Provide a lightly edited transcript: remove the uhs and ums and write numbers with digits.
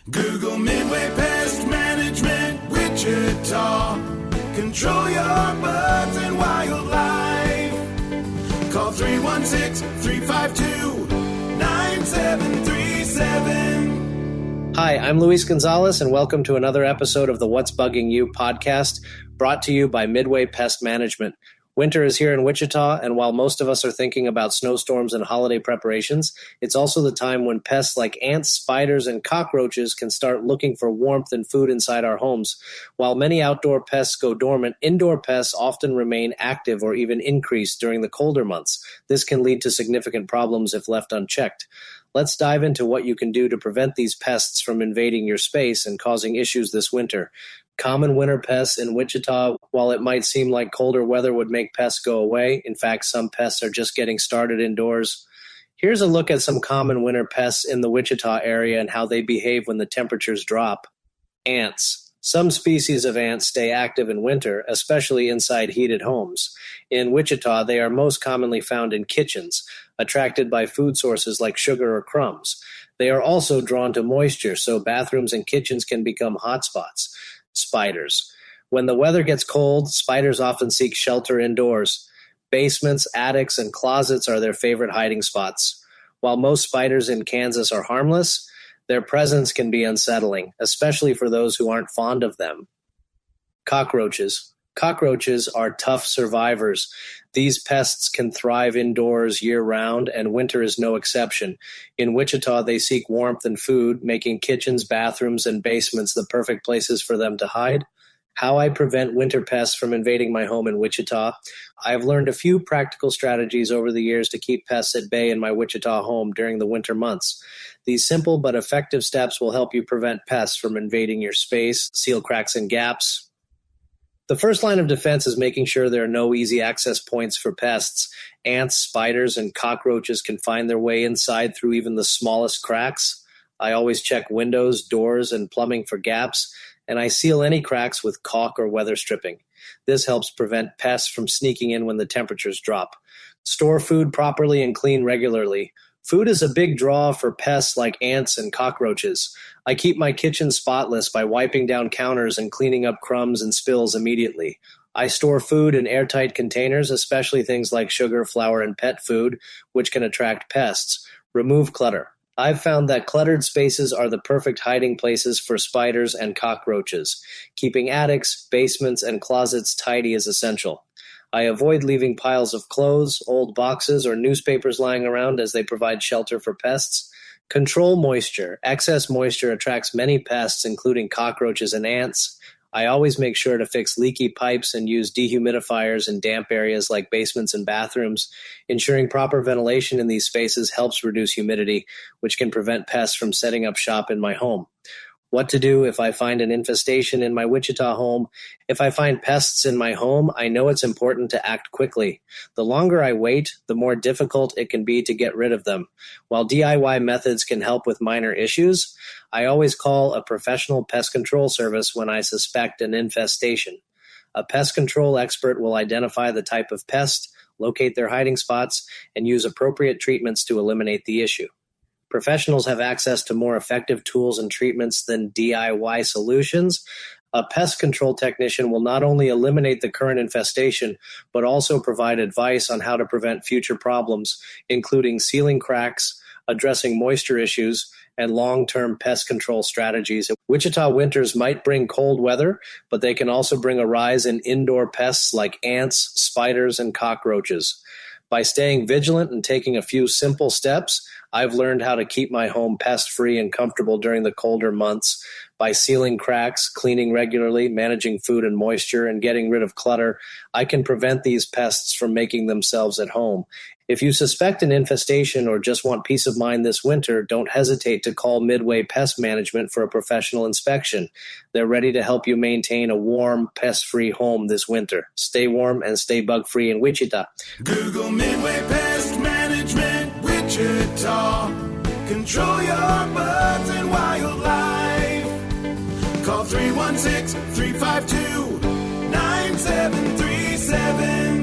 Google Midway Pest Management Wichita. Control your birds and wildlife. Call 316-352-9737. Hi, I'm Luis Gonzalez, and welcome to another episode of the What's Bugging You podcast, brought to you by Midway Pest Management. Winter is here in Wichita, and while most of us are thinking about snowstorms and holiday preparations, it's also the time when pests like ants, spiders, and cockroaches can start looking for warmth and food inside our homes. While many outdoor pests go dormant, indoor pests often remain active or even increase during the colder months. This can lead to significant problems if left unchecked. Let's dive into what you can do to prevent these pests from invading your space and causing issues this winter. Common winter pests in Wichita. While it might seem like colder weather would make pests go away, in fact, some pests are just getting started indoors. Here's a look at some common winter pests in the Wichita area and how they behave when the temperatures drop. Ants. Some species of ants stay active in winter, especially inside heated homes. In Wichita, they are most commonly found in kitchens, attracted by food sources like sugar or crumbs. They are also drawn to moisture, so bathrooms and kitchens can become hotspots. Spiders. When the weather gets cold, spiders often seek shelter indoors. Basements, attics, and closets are their favorite hiding spots. While most spiders in Kansas are harmless, their presence can be unsettling, especially for those who aren't fond of them. Cockroaches. Cockroaches are tough survivors. These pests can thrive indoors year-round, and winter is no exception. In Wichita, they seek warmth and food, making kitchens, bathrooms, and basements the perfect places for them to hide. How I prevent winter pests from invading my home in Wichita. I've learned a few practical strategies over the years to keep pests at bay in my Wichita home during the winter months. These simple but effective steps will help you prevent pests from invading your space, seal cracks and gaps. The first line of defense is making sure there are no easy access points for pests. Ants, spiders, and cockroaches can find their way inside through even the smallest cracks. I always check windows, doors, and plumbing for gaps, and I seal any cracks with caulk or weather stripping. This helps prevent pests from sneaking in when the temperatures drop. Store food properly and clean regularly. Food is a big draw for pests like ants and cockroaches. I keep my kitchen spotless by wiping down counters and cleaning up crumbs and spills immediately. I store food in airtight containers, especially things like sugar, flour, and pet food, which can attract pests. Remove clutter. I've found that cluttered spaces are the perfect hiding places for spiders and cockroaches. Keeping attics, basements, and closets tidy is essential. I avoid leaving piles of clothes, old boxes, or newspapers lying around as they provide shelter for pests. Control moisture. Excess moisture attracts many pests, including cockroaches and ants. I always make sure to fix leaky pipes and use dehumidifiers in damp areas like basements and bathrooms. Ensuring proper ventilation in these spaces helps reduce humidity, which can prevent pests from setting up shop in my home. What to do if I find an infestation in my Wichita home? If I find pests in my home, I know it's important to act quickly. The longer I wait, the more difficult it can be to get rid of them. While DIY methods can help with minor issues, I always call a professional pest control service when I suspect an infestation. A pest control expert will identify the type of pest, locate their hiding spots, and use appropriate treatments to eliminate the issue. Professionals have access to more effective tools and treatments than DIY solutions. A pest control technician will not only eliminate the current infestation, but also provide advice on how to prevent future problems, including sealing cracks, addressing moisture issues, and long-term pest control strategies. Wichita winters might bring cold weather, but they can also bring a rise in indoor pests like ants, spiders, and cockroaches. By staying vigilant and taking a few simple steps, I've learned how to keep my home pest-free and comfortable during the colder months. By sealing cracks, cleaning regularly, managing food and moisture, and getting rid of clutter, I can prevent these pests from making themselves at home. If you suspect an infestation or just want peace of mind this winter, don't hesitate to call Midway Pest Management for a professional inspection. They're ready to help you maintain a warm, pest-free home this winter. Stay warm and stay bug-free in Wichita. Google Midway Pest Management Wichita. Control your birds and wildlife. Call 316-352-9737.